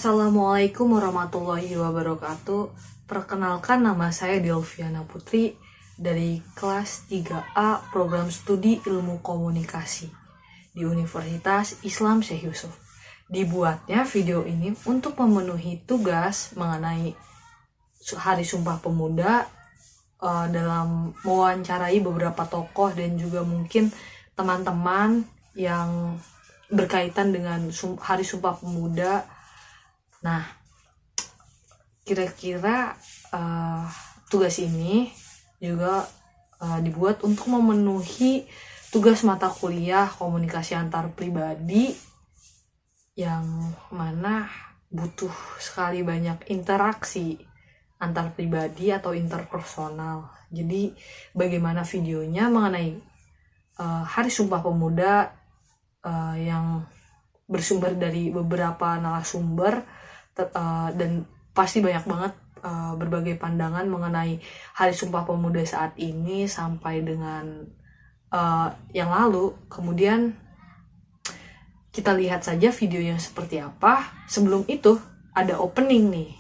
Assalamualaikum warahmatullahi wabarakatuh. Perkenalkan, nama saya Delviana Putri dari kelas 3A Program Studi Ilmu Komunikasi di Universitas Islam Syekh Yusuf. Dibuatnya video ini untuk memenuhi tugas mengenai Hari Sumpah Pemuda dalam mewawancarai beberapa tokoh dan juga mungkin teman-teman yang berkaitan dengan Hari Sumpah Pemuda. Nah, kira-kira tugas ini juga dibuat untuk memenuhi tugas mata kuliah komunikasi antar pribadi yang mana butuh sekali banyak interaksi antar pribadi atau interpersonal. Jadi bagaimana videonya mengenai Hari Sumpah Pemuda yang bersumber dari beberapa narasumber dan pasti banyak banget berbagai pandangan mengenai Hari Sumpah Pemuda saat ini sampai dengan yang lalu. Kemudian kita lihat saja videonya seperti apa. Sebelum itu ada opening nih.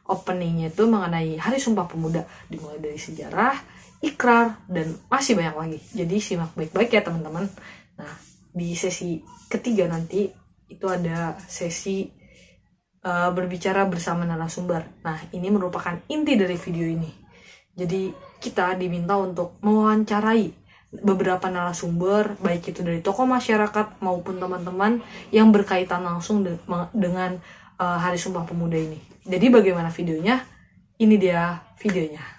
Openingnya itu mengenai Hari Sumpah Pemuda, dimulai dari sejarah, ikrar, dan masih banyak lagi. Jadi simak baik-baik ya teman-teman. Nah, di sesi ketiga nanti itu ada sesi berbicara bersama narasumber. Nah, ini merupakan inti dari video ini. Jadi kita diminta untuk mewawancarai beberapa narasumber, baik itu dari tokoh masyarakat maupun teman-teman yang berkaitan langsung dengan Hari Sumpah Pemuda ini. Jadi bagaimana videonya? Ini dia videonya.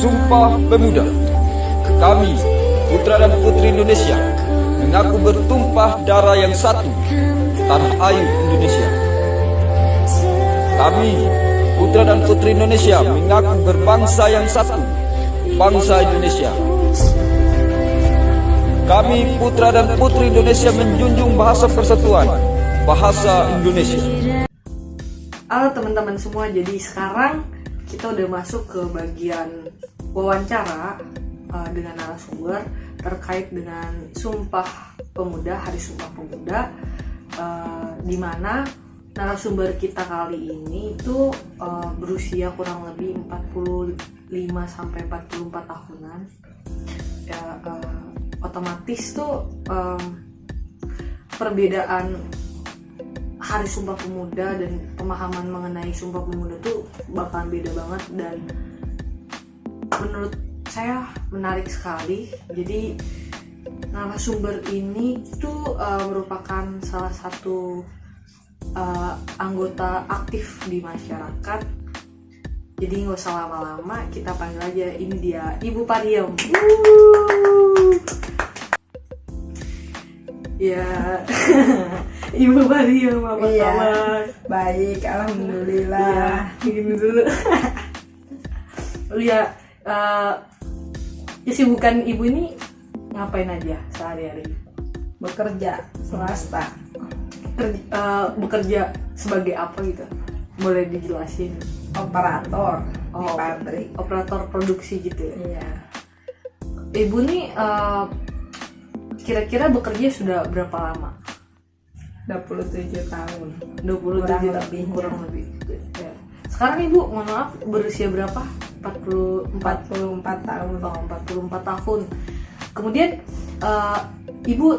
Sumpah Pemuda. Kami, putra dan putri Indonesia, mengaku bertumpah darah yang satu, tanah air Indonesia. Kami, putra dan putri Indonesia, mengaku berbangsa yang satu, bangsa Indonesia. Kami, putra dan putri Indonesia, menjunjung bahasa persatuan, bahasa Indonesia. Halo teman-teman semua, jadi sekarang kita udah masuk ke bagian wawancara dengan narasumber terkait dengan Sumpah Pemuda, Hari Sumpah Pemuda, di mana narasumber kita kali ini itu berusia kurang lebih 45-44 tahunan. Ya, otomatis tuh perbedaan Hari Sumpah Pemuda dan pemahaman mengenai Sumpah Pemuda tuh bakalan beda banget, dan menurut saya menarik sekali. Jadi narasumber ini tuh merupakan salah satu anggota aktif di masyarakat. Jadi nggak usah lama-lama, kita panggil aja, ini dia Ibu Pariem. Ya, Ibu Pariem, apa kabar? Baik, alhamdulillah. Begini dulu. Ya, kesibukan ibu ini ngapain aja sehari-hari? Bekerja swasta. Bekerja sebagai apa gitu? Boleh dijelasin? Operator di pabrik. Operator produksi gitu ya? Iya. Ibu nih kira-kira bekerja sudah berapa lama? 27 tahun. 27 kurang lebih. Ya. Sekarang ibu, mohon maaf, berusia berapa? 44 tahun. Oh, 44 tahun. Kemudian ibu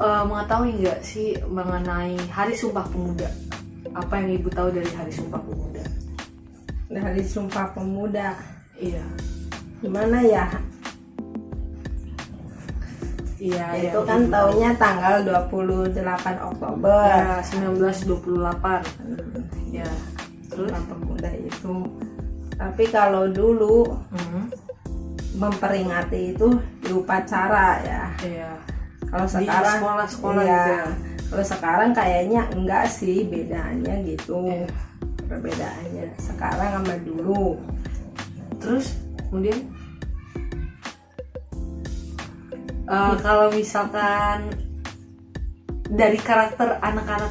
mengetahui nggak sih mengenai Hari Sumpah Pemuda? Apa yang ibu tahu dari Hari Sumpah Pemuda? Hari Sumpah Pemuda. Iya. Gimana ya? Iya. Itu kan tahunnya tanggal 28 Oktober. Ya, 1928. Ya. Terus Sumpah Pemuda itu. Tapi kalau dulu memperingati itu di upacara ya. Iya. Kalau Di sekarang sekolah-sekolah iya. gitu ya. Kalau sekarang kayaknya enggak sih, bedanya gitu. Iya. Perbedaannya sekarang sama dulu. Terus kemudian kalau misalkan dari karakter anak-anak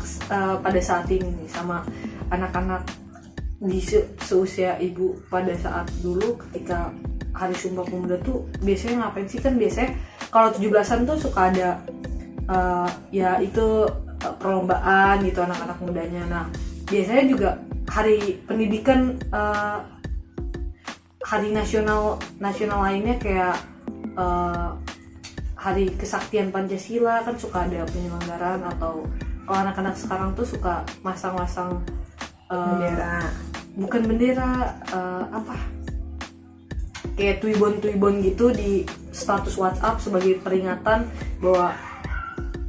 pada saat ini nih, sama anak-anak di seusia ibu pada saat dulu ketika Hari Sumpah Pemuda tuh biasanya ngapain sih? Kan biasanya kalau 17-an tuh suka ada ya itu perlombaan gitu anak-anak mudanya. Nah biasanya juga hari pendidikan, hari nasional lainnya kayak hari kesaktian Pancasila kan suka ada penyelenggaraan, atau kalau anak-anak sekarang tuh suka masang-masang bendera, bukan bendera, apa kayak tuibon gitu di status WhatsApp sebagai peringatan bahwa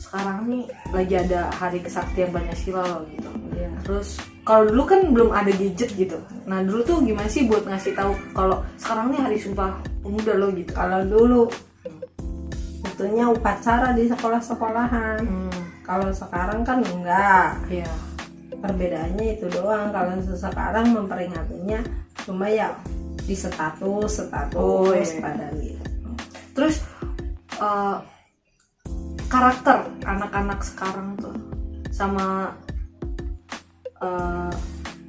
sekarang nih lagi ada hari kesaktian Pancasila loh gitu. ya. Terus kalau dulu kan belum ada gadget gitu. Nah dulu tuh gimana sih buat ngasih tahu kalau sekarang nih Hari Sumpah Pemuda loh gitu? Kalau dulu tentunya upacara di sekolah-sekolahan. Kalau sekarang kan enggak. Iya. Perbedaannya itu doang. Kalau sekarang memperingatinya cuma ya di status Oh, iya. pada gitu. Terus karakter anak-anak sekarang tuh sama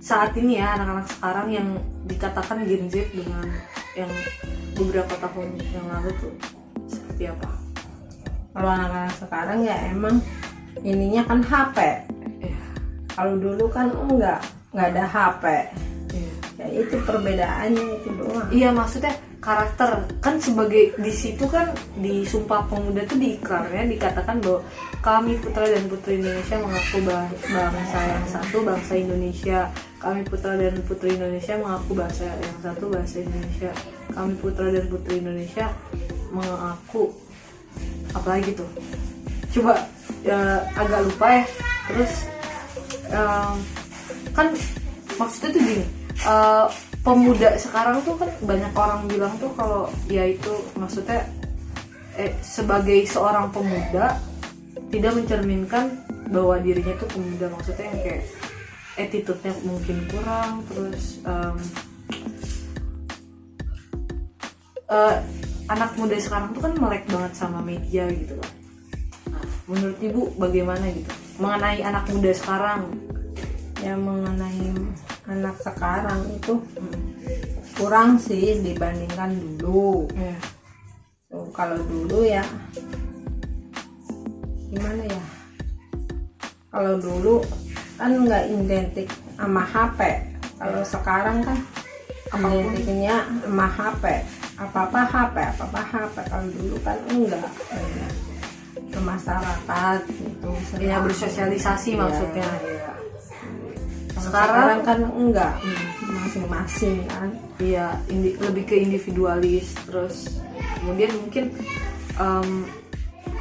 saat ini ya, anak-anak sekarang yang dikatakan Gen Z dengan yang beberapa tahun yang lalu tuh seperti apa? Kalau anak-anak sekarang ya emang ininya kan HP. Iya. Kalau dulu kan nggak ada HP. Iya. Ya itu perbedaannya itu doang. Iya, maksudnya karakter kan sebagai di situ kan di Sumpah Pemuda tuh di iklannya dikatakan bahwa kami putra dan putri Indonesia mengaku bangsa yang satu, bangsa Indonesia. Kami putra dan putri Indonesia mengaku bangsa yang satu, bangsa Indonesia. Kami putra dan putri Indonesia mengaku apalagi tuh. Coba agak lupa ya. Terus kan maksudnya tuh gini, pemuda sekarang tuh kan banyak orang bilang tuh kalau ya itu maksudnya sebagai seorang pemuda tidak mencerminkan bahwa dirinya tuh pemuda, maksudnya yang kayak attitude-nya mungkin kurang, terus anak muda sekarang tuh kan melek banget sama media gitu kan. Nah, menurut ibu bagaimana gitu mengenai anak muda sekarang? Ya mengenai anak sekarang itu kurang sih dibandingkan dulu. Yeah. Tuh, kalau dulu ya gimana ya? Kalau dulu kan nggak identik sama HP. Kalau sekarang kan identiknya sama HP. Apa-apa HP. Kalau dulu kan enggak. Ke masyarakat gitu. Ya bersosialisasi Iya. maksudnya. Ya. Sekarang kan enggak, masing-masing kan. Iya, lebih ke individualis. Terus kemudian mungkin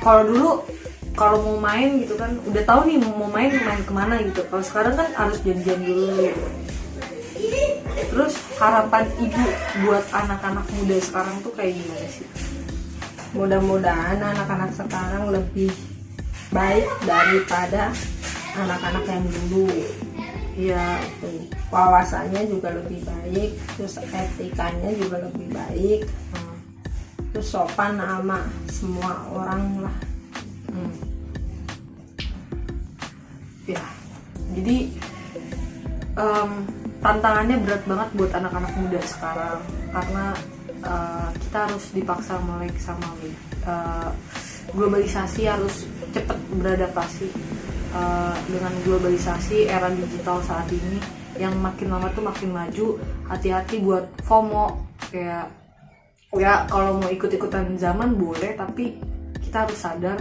kalau dulu kalau mau main gitu kan udah tahu nih mau main kemana gitu. Kalau sekarang kan harus janjian dulu gitu. Terus harapan ibu buat anak-anak muda sekarang tuh kayak gimana sih? Mudah-mudahan anak-anak sekarang lebih baik daripada anak-anak yang dulu. Ya, Wawasannya juga lebih baik, terus etikanya juga lebih baik, terus sopan sama semua orang lah. ya. Jadi tantangannya berat banget buat anak-anak muda sekarang karena kita harus dipaksa melek sama globalisasi, harus cepat beradaptasi dengan globalisasi era digital saat ini yang makin lama tuh makin maju. Hati-hati buat FOMO, kayak ya kalau mau ikut-ikutan zaman boleh, tapi kita harus sadar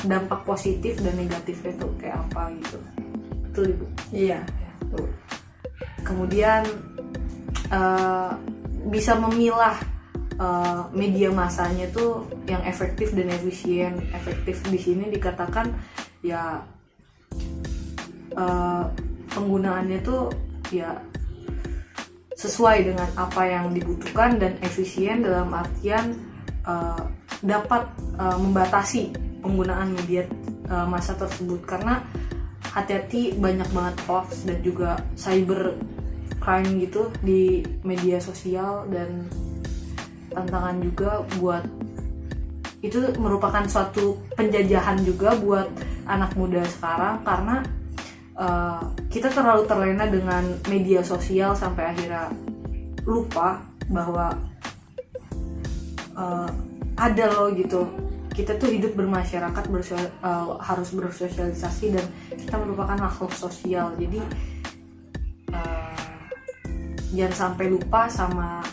dampak positif dan negatifnya tuh kayak apa gitu. Betul ibu? Iya, tuh. Kemudian bisa memilah media massanya tuh yang efektif dan efisien. Efektif di sini dikatakan ya penggunaannya tuh ya sesuai dengan apa yang dibutuhkan, dan efisien dalam artian dapat membatasi penggunaan media massa tersebut. Karena hati-hati banyak banget hoax dan juga cyber crime gitu di media sosial, dan tantangan juga buat itu merupakan suatu penjajahan juga buat anak muda sekarang, karena kita terlalu terlena dengan media sosial sampai akhirnya lupa bahwa ada loh gitu, kita tuh hidup bermasyarakat, harus bersosialisasi, dan kita merupakan makhluk sosial. Jadi jangan sampai lupa sama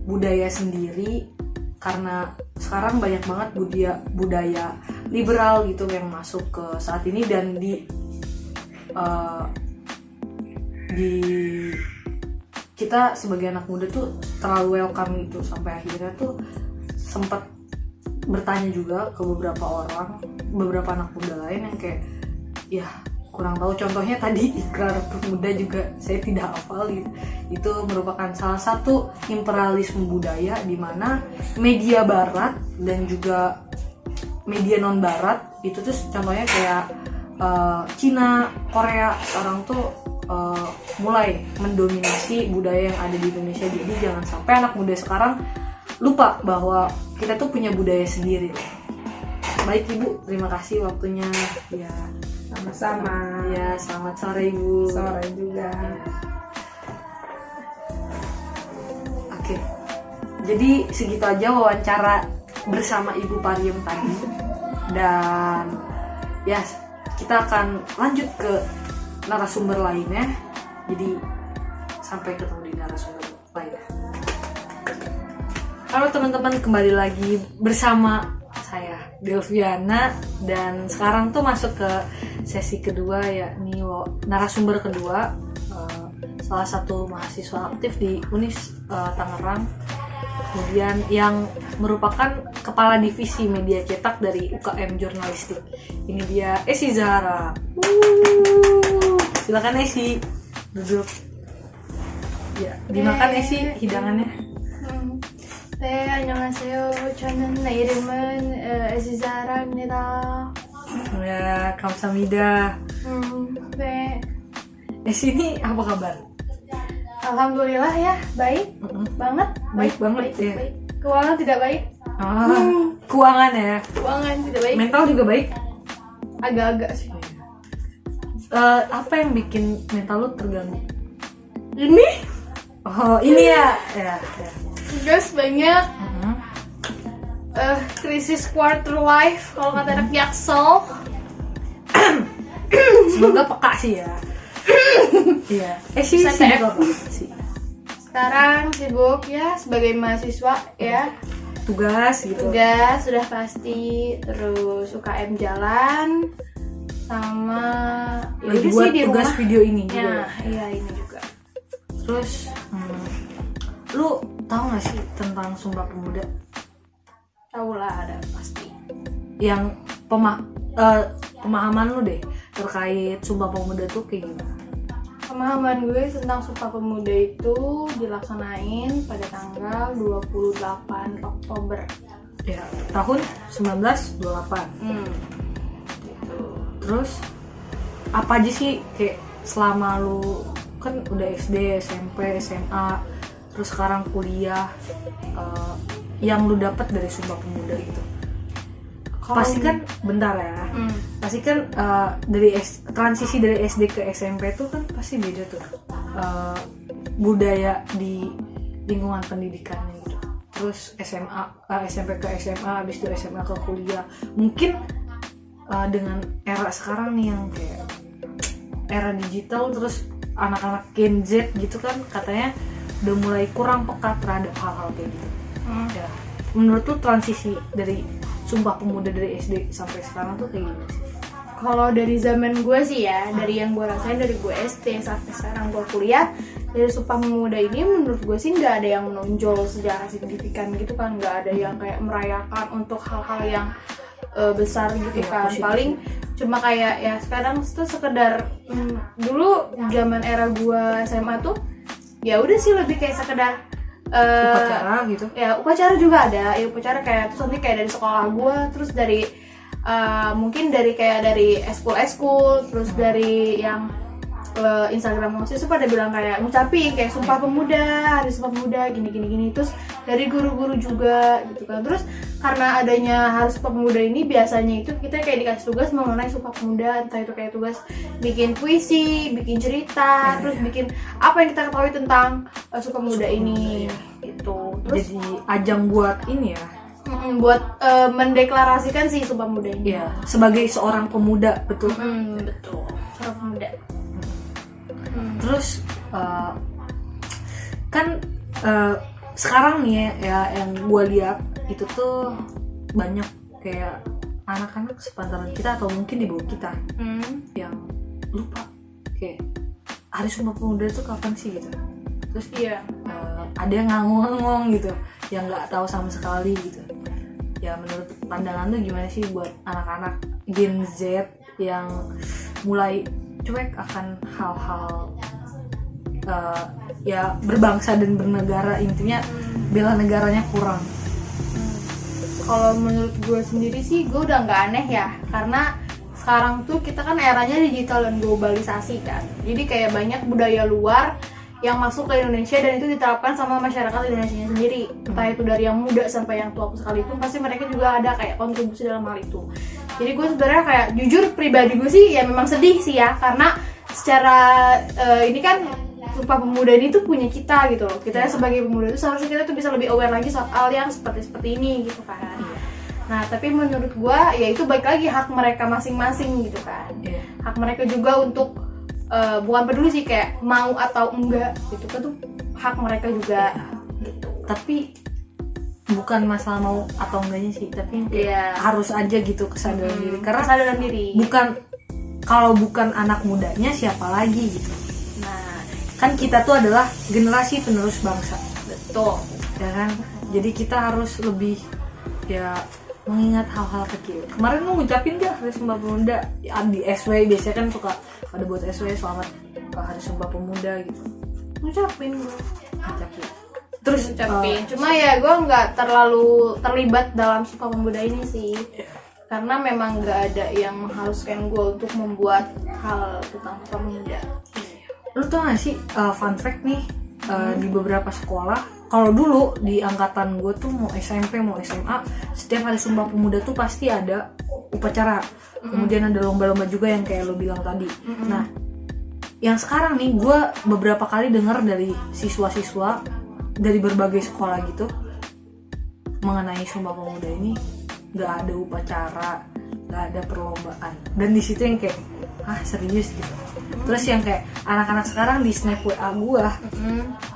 budaya sendiri, karena sekarang banyak banget budaya liberal gitu yang masuk ke saat ini, dan di kita sebagai anak muda tuh terlalu welcome gitu, sampai akhirnya tuh sempat bertanya juga ke beberapa anak muda lain yang kayak ya kurang tahu, contohnya tadi Ikrar Pemuda juga saya tidak hafal gitu. Itu merupakan salah satu imperialisme budaya di mana media barat dan juga media non barat itu tuh contohnya kayak Cina, Korea sekarang tuh mulai mendominasi budaya yang ada di Indonesia. Jadi jangan sampai anak muda sekarang lupa bahwa kita tuh punya budaya sendiri. Baik Ibu, terima kasih waktunya. Ya, Sama-sama. ya, selamat sore Ibu. Sore juga. Oke, jadi segitu aja wawancara bersama Ibu Pariem tadi, dan ya kita akan lanjut ke narasumber lainnya. Jadi sampai ketemu di narasumber lainnya. Halo teman-teman, kembali lagi bersama saya Delviana, dan sekarang tuh masuk ke sesi kedua, yakni narasumber kedua, salah satu mahasiswa aktif di Unis Tangerang, kemudian yang merupakan kepala divisi media cetak dari UKM Jurnalistik. Ini dia Esi Zahra. Silakan Esi, duduk. Ya, dimakan Esi hidangannya. 네, 안녕하세요. 저는 이름은 에지자라입니다. Ya, 감사합니다. 네. Esi ini apa kabar? Alhamdulillah ya, baik banget. Baik banget ya. Baik. Keuangan tidak baik. Keuangan ya. Keuangan tidak baik. Mental juga baik. Agak-agak sih. Apa yang bikin mental lu terganggu? Ini Oh, ini ya. Ya. tugas banyak. Krisis quarter life kalau kata anak Jaksel. Semoga peka sih ya. Iya. Sih STF. sibuk apa sih? Sekarang sibuk ya sebagai mahasiswa ya. Tugas gitu. Tugas sudah pasti, terus UKM jalan, sama ya Lagi udah buat sih di tugas rumah. video ini juga. Ya, iya ini juga. Terus lu tahu gak sih tentang Sumpah Pemuda? Tahu lah, ada pasti. Yang pemahaman lu deh terkait Sumpah Pemuda tuh kayak gimana? Pemahaman gue tentang Sumpah Pemuda itu dilaksanain pada tanggal 28 Oktober. Ya, tahun 1928. Gitu. Terus apa aja sih kayak selama lu kan udah SD, SMP, SMA, terus sekarang kuliah, yang lu dapat dari Sumpah Pemuda gitu? Pasti kan bentar ya. Pasti kan dari transisi dari SD ke SMP tuh kan pasti beda tuh budaya di lingkungan pendidikannya gitu. Terus SMP ke SMA, habis itu SMA ke kuliah. Mungkin dengan era sekarang nih yang kayak era digital, terus anak-anak Gen Z gitu kan katanya udah mulai kurang peka terhadap hal-hal kayak gitu. Ya, menurut lu transisi dari Sumpah Pemuda dari SD sampai sekarang tuh kayak gimana sih? Kalau dari zaman gue sih ya, dari yang gue rasain dari gue SD sampai sekarang gue kuliah, dari Sumpah Pemuda ini menurut gue sih nggak ada yang menonjol secara signifikan gitu kan, nggak ada yang kayak merayakan untuk hal-hal yang besar gitu Ya, kan. positif. Paling cuma kayak ya sekarang tuh sekedar dulu zaman era gue SMA tuh ya udah sih lebih kayak sekedar Upacara gitu. ya upacara juga ada ya, upacara kayak terus nanti kayak dari sekolah gue, terus dari mungkin dari kayak dari eskul terus dari yang Instagram OSIS tuh pada bilang kayak ngucapin kayak Sumpah Pemuda, Hari Sumpah Pemuda gini. Terus dari guru-guru juga gitu kan. Terus karena adanya Hari Sumpah Pemuda ini biasanya itu kita kayak dikasih tugas mengenai Sumpah Pemuda, entah itu kayak tugas bikin puisi, bikin cerita, terus bikin apa yang kita ketahui tentang Sumpah Pemuda ini gitu. Terus Jadi ajang buat ini ya. buat mendeklarasikan si Sumpah Pemuda ini. Iya, sebagai seorang pemuda, betul. Betul. Sumpah Pemuda. Terus kan sekarang nih ya yang gue lihat itu tuh banyak kayak anak-anak sepantaran kita atau mungkin di bawah kita yang lupa kayak Hari Sumpah Pemuda itu kapan sih gitu. Terus Iya. ada yang ngangong gitu, yang nggak tahu sama sekali gitu. Ya menurut pandangan lu gimana sih buat anak-anak Gen Z yang mulai cuek akan hal-hal ya berbangsa dan bernegara, intinya bela negaranya kurang. Kalau menurut gue sendiri sih gue udah nggak aneh ya, karena sekarang tuh kita kan eranya digital dan globalisasi kan, jadi kayak banyak budaya luar yang masuk ke Indonesia dan itu diterapkan sama masyarakat Indonesia sendiri, entah itu dari yang muda sampai yang tua sekalipun pasti mereka juga ada kayak kontribusi dalam hal itu. Jadi gue sebenarnya kayak jujur pribadi gue sih ya memang sedih sih ya, karena secara ini kan Sumpah Pemuda ini tuh punya kita gitu loh. Kita sebagai pemuda itu seharusnya kita tuh bisa lebih aware lagi soal yang seperti ini gitu kan. Nah tapi menurut gue ya itu baik lagi hak mereka masing-masing gitu kan. Hak mereka juga untuk bukan peduli sih kayak mau atau enggak gitu kan, tuh hak mereka juga gitu. Tapi bukan masalah mau atau enggaknya sih, tapi harus aja gitu kesadaran diri, karena kesadaran diri. bukan kalau bukan anak mudanya siapa lagi gitu. Nah Kan kita tuh adalah generasi penerus bangsa, betul. ya kan? Jadi kita harus lebih ya mengingat hal-hal kecil. Kemarin lu ngucapin gak Hari Sumpah Pemuda ya, di SW biasanya kan suka pada buat SW selamat Hari Sumpah Pemuda gitu. Ngucapin gue. Ngucapin. Terus Ngucapin. Cuma ya gue nggak terlalu terlibat dalam Sumpah Pemuda ini sih. Karena memang nggak ada yang mengharuskan gue untuk membuat hal tentang Sumpah Pemuda. lu tau gak sih fun fact nih, di beberapa sekolah, kalau dulu di angkatan gue tuh mau SMP mau SMA, setiap Hari Sumpah Pemuda tuh pasti ada upacara, kemudian ada lomba-lomba juga yang kayak lo bilang tadi. Nah yang sekarang nih gue beberapa kali dengar dari siswa-siswa dari berbagai sekolah gitu mengenai Sumpah Pemuda ini nggak ada upacara, nggak ada perlombaan, dan di situ yang kayak serius gitu. Terus yang kayak anak-anak sekarang di snap WA gua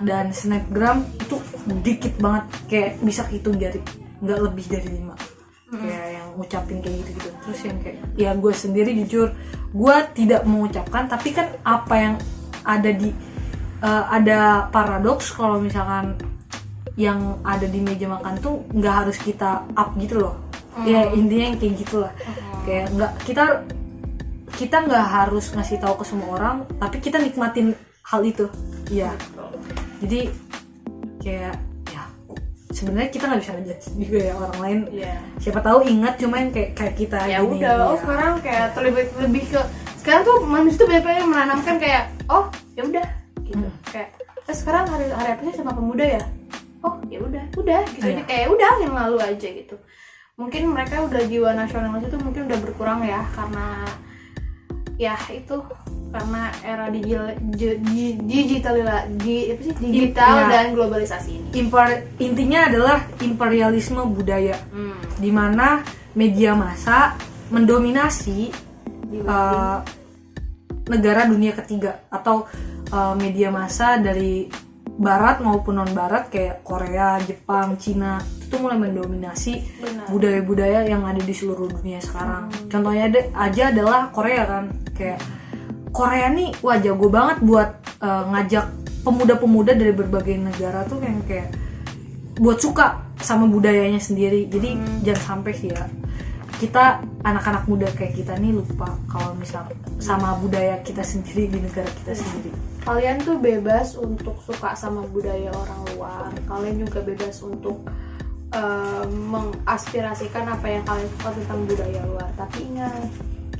dan snapgram itu dikit banget, kayak bisa hitung jari, nggak lebih dari 5 kayak yang ngucapin kayak gitu. Terus yang kayak ya gue sendiri jujur gue tidak mengucapkan, tapi kan apa yang ada di ada paradoks kalau misalkan yang ada di meja makan tuh nggak harus kita up gitu loh. Ya intinya yang kayak gitulah. Kayak nggak kita nggak harus ngasih tahu ke semua orang, tapi kita nikmatin hal itu. Iya. Jadi kayak ya sebenarnya kita nggak bisa ngejudge juga ya orang lain. Siapa tahu ingat, cuma yang kayak kita Ya gini, udah, ya. sekarang kayak terlibat lebih ke sekarang tuh manusia tuh banyak yang menanamkan kayak ya udah gitu. Kayak sekarang hari apa sih Sumpah Pemuda ya? Ya udah gitu aja, kayak udah yang lalu aja gitu. Mungkin mereka udah jiwa nasionalis itu mungkin udah berkurang ya, karena ya itu karena era digital dan globalisasi ini. Intinya adalah imperialisme budaya, di mana media massa mendominasi negara dunia ketiga atau media massa dari barat maupun non barat kayak Korea, Jepang, Cina itu mulai mendominasi budaya-budaya yang ada di seluruh dunia sekarang. Contohnya aja adalah Korea kan, kayak Korea nih jago banget buat ngajak pemuda-pemuda dari berbagai negara tuh yang kayak buat suka sama budayanya sendiri. Jadi jangan sampai sih ya kita anak-anak muda kayak kita nih lupa kalau misal sama budaya kita sendiri di negara kita sendiri. Kalian tuh bebas untuk suka sama budaya orang luar. Kalian juga bebas untuk mengaspirasikan apa yang kalian suka tentang budaya luar. Tapi ingat,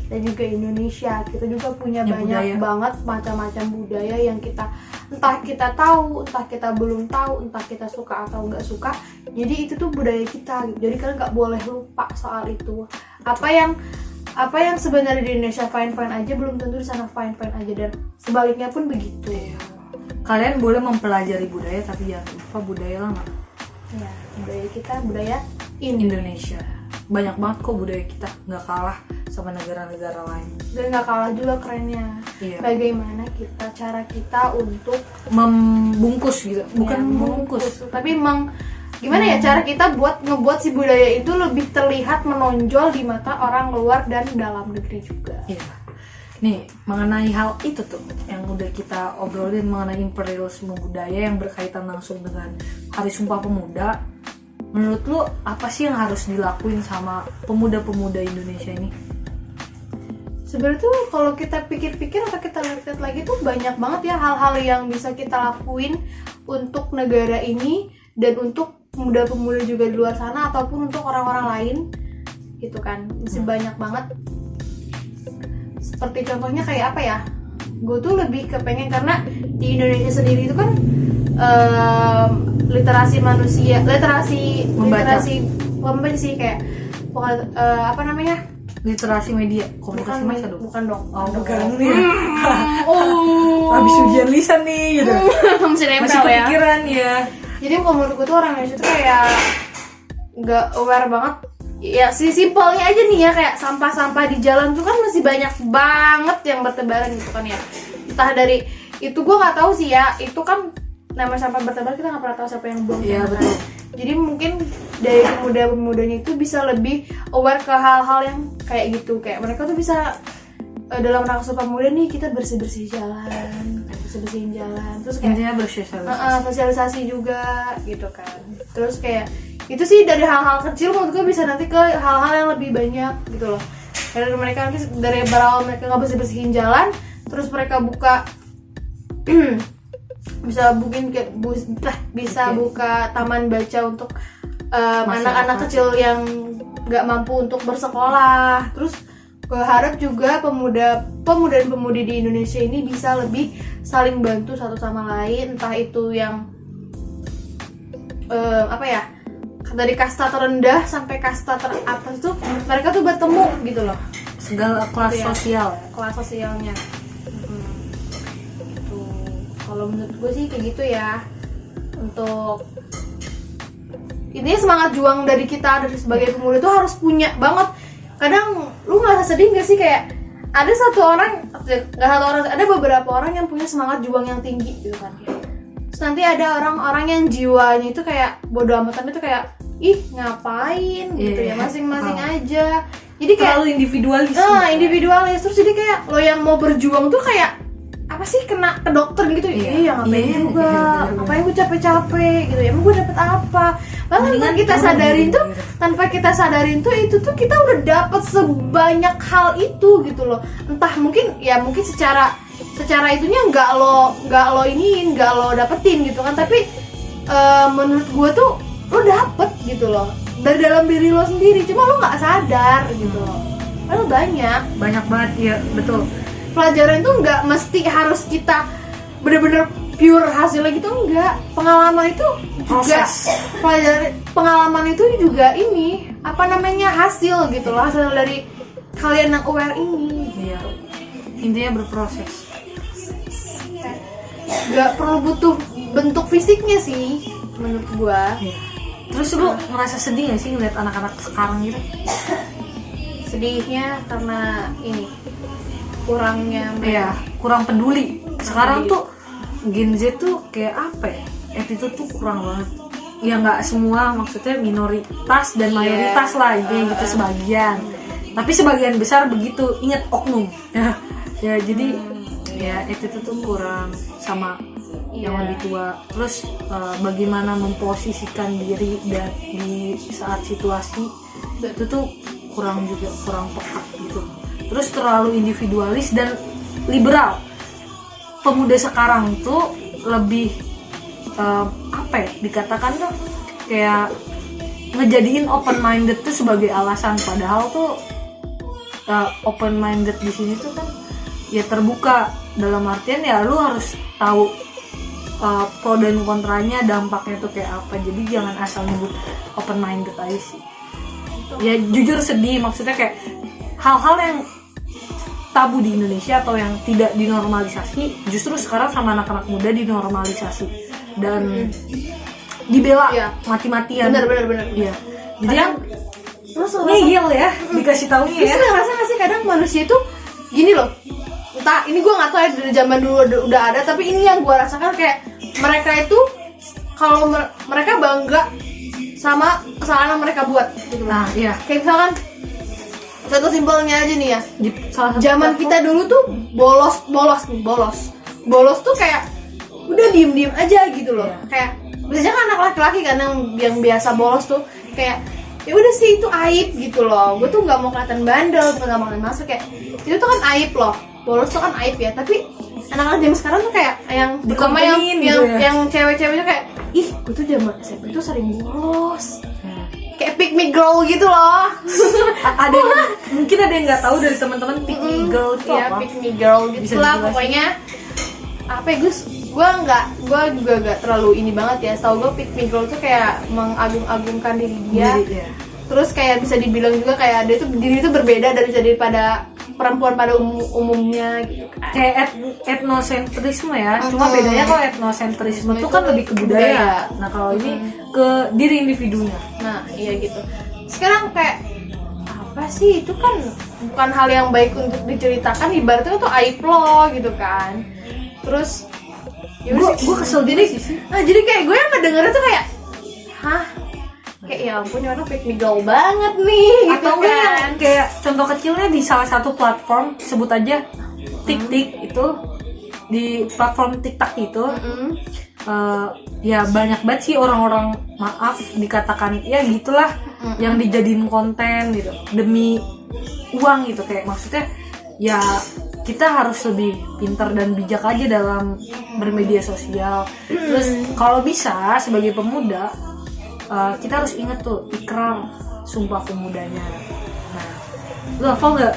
kita kita juga Indonesia, kita juga punya Ya, banyak budaya. banget macam-macam budaya yang kita entah kita tahu, entah kita belum tahu, entah kita suka atau nggak suka. Jadi itu tuh budaya kita gitu. Jadi kalian nggak boleh lupa soal itu. Apa yang sebenarnya di Indonesia fine aja belum tentu di sana fine aja, dan sebaliknya pun begitu. Kalian boleh mempelajari budaya tapi jangan lupa budaya lama Ya, budaya kita budaya Indonesia. Banyak banget kok budaya kita, nggak kalah sama negara-negara lain. dan nggak kalah juga kerennya. Iya. Bagaimana cara kita untuk Membungkus gitu, bukan ya, membungkus. tapi emang gimana ya cara kita buat ngebuat si budaya itu lebih terlihat menonjol di mata orang luar dan dalam negeri juga. Iya. Nih, mengenai hal itu tuh yang udah kita obrolin mengenai imperialisme budaya yang berkaitan langsung dengan Hari Sumpah Pemuda. Menurut lu apa sih yang harus dilakuin sama pemuda-pemuda Indonesia ini? Sebenarnya tuh kalau kita pikir-pikir atau kita lihat lagi tuh banyak banget ya hal-hal yang bisa kita lakuin untuk negara ini dan untuk pemuda-pemuda juga di luar sana ataupun untuk orang-orang lain gitu kan. Masih banyak banget. Seperti contohnya kayak apa ya? Gue tuh lebih kepengen karena di Indonesia sendiri itu kan literasi manusia, Membaca. membaca sih kayak apa namanya? Literasi media, komunikasi massa dong. Bukan dong. Oh, bukan nih. Oh. Habis ujian lisan nih gitu. Masih nempel Masih ya. kepikiran ya. Jadi kalau menurut gue tuh orang Indonesia tuh kayak nggak aware banget. Ya si simpelnya aja nih ya, kayak sampah-sampah di jalan tuh kan masih banyak banget yang bertebaran gitu kan ya. Entah dari itu gue nggak tahu sih ya. Itu kan namanya sampah bertebaran, kita nggak pernah tahu siapa yang buang. Iya, kan. betul. Jadi mungkin dari pemuda-pemudanya itu bisa lebih aware ke hal-hal yang kayak gitu. Kayak mereka tuh bisa dalam rangka Sumpah Pemuda nih kita bersih-bersih jalan, bersih-bersihin jalan. Terus kayak Intinya bersosialisasi. sosialisasi juga gitu kan. Terus kayak itu sih dari hal-hal kecil menurut gue bisa nanti ke hal-hal yang lebih banyak gitu loh. Karena mereka nanti dari berawal mereka nggak bersih-bersihin jalan, terus mereka buka bisa bikin kayak bisa Oke. buka taman baca untuk Masyarakat. anak-anak kecil yang nggak mampu untuk bersekolah. Terus gue harap juga pemuda dan pemudi di Indonesia ini bisa lebih saling bantu satu sama lain, entah itu yang apa ya, dari kasta terendah sampai kasta teratas tuh mereka tuh bertemu gitu loh, Segala kelas Gitu ya. sosial. kelas sosialnya. Gitu. Kalau menurut gue sih kayak gitu ya. Untuk intinya semangat juang dari kita dari sebagai pemuda tuh harus punya banget. Kadang lu ngerasa sedih gak sih kayak ada ada beberapa orang yang punya semangat juang yang tinggi gitu kan. Terus nanti ada orang-orang yang jiwanya itu kayak bodo amatan, itu kayak ih ngapain gitu ya, Iya. masing-masing Oh. aja. Jadi kayak Terlalu individualis. individualis. Terus jadi kayak lo yang mau berjuang tuh kayak apa sih, kena ke dokter gitu. Iya. Iya ngapain Iya, juga, bener-bener. ngapain gue capek-capek gitu ya, emang gue dapet apa. Padahal tanpa Mendingan kita turun sadarin gitu, tuh gitu. tanpa kita sadarin tuh itu tuh kita udah dapet sebanyak hal itu gitu loh. Entah mungkin secara itunya nggak lo iniin, nggak lo dapetin gitu kan, tapi menurut gue tuh lo dapet gitu loh dari dalam diri lo sendiri, cuma lo nggak sadar gitu loh. Padahal Banyak banget, iya betul. pelajaran itu nggak mesti harus kita bener-bener pure hasilnya gitu, enggak. Pengalaman itu juga Proses. pengalaman itu juga ini apa namanya, hasil gitu loh, hasil dari kalian yang aware ini. Iya. Intinya berproses. Nggak perlu butuh bentuk fisiknya sih menurut gua. Iya. Terus lu ngerasa sedih gak sih ngeliat anak-anak sekarang gitu? Sedihnya karena ini kurangnya Iya, kurang peduli. Sekarang tuh Gen Z tuh kayak apa ya? Attitude tuh kurang banget. Ya nggak semua, maksudnya minoritas dan mayoritas lah, intinya gitu sebagian. Tapi sebagian besar begitu. Ingat oknum. Ya jadi ya attitude tuh kurang sama yang lebih tua. Terus bagaimana memposisikan diri dan di saat situasi itu tuh kurang peka gitu. Terus terlalu individualis dan liberal. Pemuda sekarang tuh lebih apa ya dikatakan tuh kayak ngejadiin open minded tuh sebagai alasan, padahal tuh open minded di sini tuh kan ya terbuka, dalam artian ya lu harus tahu pro dan kontranya, dampaknya tuh kayak apa. Jadi jangan asal nyebut open minded aja sih. Ya jujur sedih, maksudnya kayak hal-hal yang tabu di Indonesia atau yang tidak dinormalisasi justru sekarang sama anak-anak muda dinormalisasi dan dibela mati-matian. Bener. Iya. Jadi yang Terus ngeyel ya dikasih taunya ya. Terus ngerasa nggak sih kadang manusia itu gini loh, entah ini gue nggak tahu ya dari zaman dulu udah ada, tapi ini yang gue rasakan kayak mereka itu kalau mereka bangga sama kesalahan yang mereka buat gitu. Nah iya. Kayak misalkan satu simpelnya aja nih ya, Di salah satu zaman kita dulu tuh bolos tuh kayak udah diem aja gitu loh. Kayak biasanya kan anak laki-laki kan yang biasa bolos tuh kayak ya udah sih itu aib gitu loh. Gue tuh nggak mau kelihatan bandel, nggak mau kelihatan masuk, kayak itu tuh kan aib loh. Bolos tuh kan aib ya. Tapi anak-anak zaman sekarang tuh kayak yang terutama Dikomplainin gitu ya. yang cewek-cewek tuh kayak ih gue tuh zaman SMP tuh sering bolos. Kayak pick me girl gitu loh. Ada mungkin ada yang nggak tahu dari teman-teman pick me girl itu Iya, apa? pick me girl gitu Bisa lah dijelasin? pokoknya. Apa ya gue juga gak terlalu ini banget ya. Setahu gue pick me girl tuh kayak mengagung-agungkan diri dia. Iya. Terus kayak bisa dibilang juga kayak dia tuh diri itu berbeda daripada perempuan pada umumnya gitu kan. Kayak etnosentrisme ya. Cuma bedanya kalau etnosentrisme tuh kan lebih ke budaya. Nah kalau ini ke diri individunya. Nah iya gitu. Sekarang kayak apa sih, itu kan bukan hal yang baik untuk diceritakan, ibaratnya tuh aib lo gitu kan. Terus Gue kesel jadi sih. nah jadi kayak gue yang ngedengernya tuh kayak hah, kayak ya ampun ini orang pick me girl banget nih gitu. Atau enggak kan. yang kayak contoh kecilnya di salah satu platform, sebut aja TikTok itu, di platform TikTok itu ya banyak banget sih orang-orang, maaf dikatakan ya gitulah, yang dijadiin konten gitu demi uang gitu. Kayak maksudnya ya kita harus lebih pintar dan bijak aja dalam bermedia sosial. Terus kalau bisa sebagai pemuda kita harus ingat tuh ikrar sumpah pemudanya. Nah, lu hafal nggak?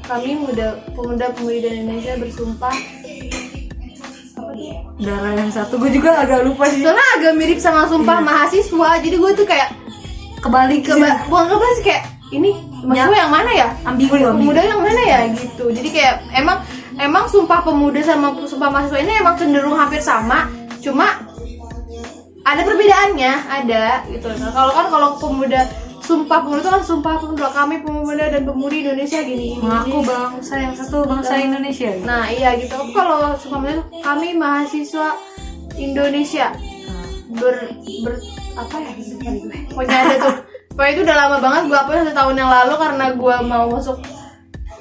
Kami pemuda-pemudi Indonesia bersumpah. Darah yang satu, gue juga agak lupa sih. Soalnya agak mirip sama sumpah mahasiswa. Jadi gue tuh kayak Kebalik sih. bukan kebalik sih, kayak ini mahasiswa yang mana ya? Ambigu. Pemuda yang mana ya gitu. Jadi kayak emang sumpah pemuda sama sumpah mahasiswa ini emang cenderung hampir sama. Cuma ada perbedaannya, ada gitu. Nah, kalau sumpah pemuda itu kan sumpah pemuda, kami pemuda dan pemudi Indonesia gini. Mengaku bangsa yang satu, bangsa Indonesia gitu. Nah iya gitu. Tapi kalau sumpah pemuda itu kami mahasiswa Indonesia apa ya? Pokoknya ada tuh. Pokoknya itu udah lama banget, gue upload 1 tahun yang lalu karena gue mau masuk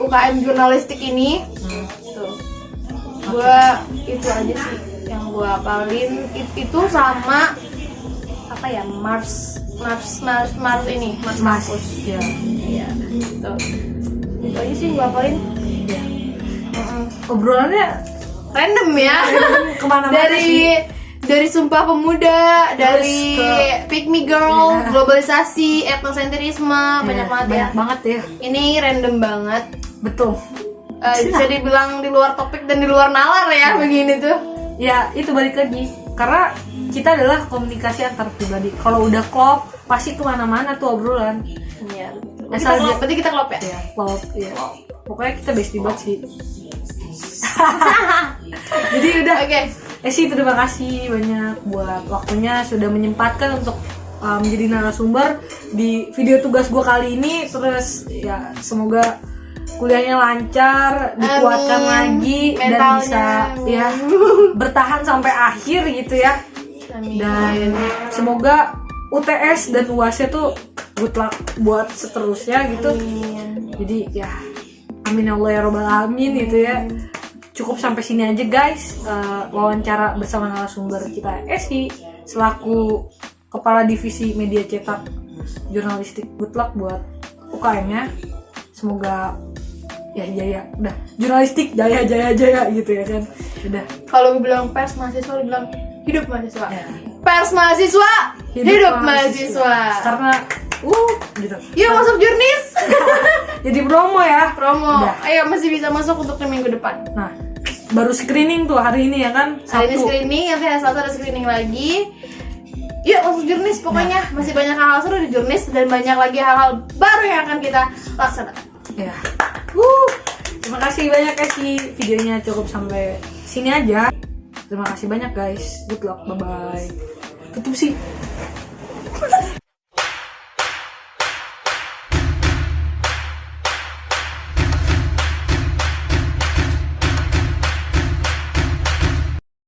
UKM jurnalistik ini. Tuh. Gue itu aja sih yang gue apalin. Itu sama apa ya, Mars ini, Mars Kampus. Ya. Iya, gitu. Itu aja sih gue apalin. Ya. Obrolannya Random ya. kemana-mana sih. Dari sumpah pemuda, dari ke pick me girl, globalisasi, etnosentrisme, banyak banget ya. Banyak banget ya. Ini random banget. Betul. Bisa dibilang di luar topik dan di luar nalar ya begini tuh. Ya itu balik lagi, karena kita adalah komunikasi antar pribadi. Kalau udah klop pasti kemana-mana tuh obrolan. Iya. Asal Berarti kita klop ya. Ya klop ya. Pokoknya kita bestie banget sih. Jadi udah. Oke. Esi terima kasih banyak buat waktunya sudah menyempatkan untuk menjadi narasumber di video tugas gue kali ini. Terus ya semoga kuliahnya lancar, dikuatkan lagi dan mentalnya, bisa ya bertahan sampai akhir gitu ya. Amin. Dan semoga UTS dan UAS tuh good luck buat seterusnya gitu. Amin. Jadi ya amin ya Allah ya robbal alamin gitu ya. Cukup sampai sini aja guys, wawancara bersama narasumber kita Esi selaku Kepala Divisi Media Cetak Jurnalistik. Good luck buat UKM-nya. Semoga ya jaya. Udah, jurnalistik jaya gitu ya kan. Udah. Kalau gue bilang pers mahasiswa, lu bilang hidup mahasiswa. Ya. Pers mahasiswa, hidup mahasiswa. Karena gitu. Yuk masuk Jurnis. Jadi promo ya. Promo. Udah. Ayo masih bisa masuk untuk ke minggu depan. Nah, baru screening tuh hari ini ya kan? Hari ini Sabtu. screening, nanti hari Selasa ada screening lagi. Yuk masuk Jurnis pokoknya. Masih banyak hal-hal seru di Jurnis dan banyak lagi hal-hal baru yang akan kita laksanakan. Ya. Terima kasih banyak ya sih, videonya cukup sampai sini aja. Terima kasih banyak guys. Good luck. Bye bye. Tutup sih.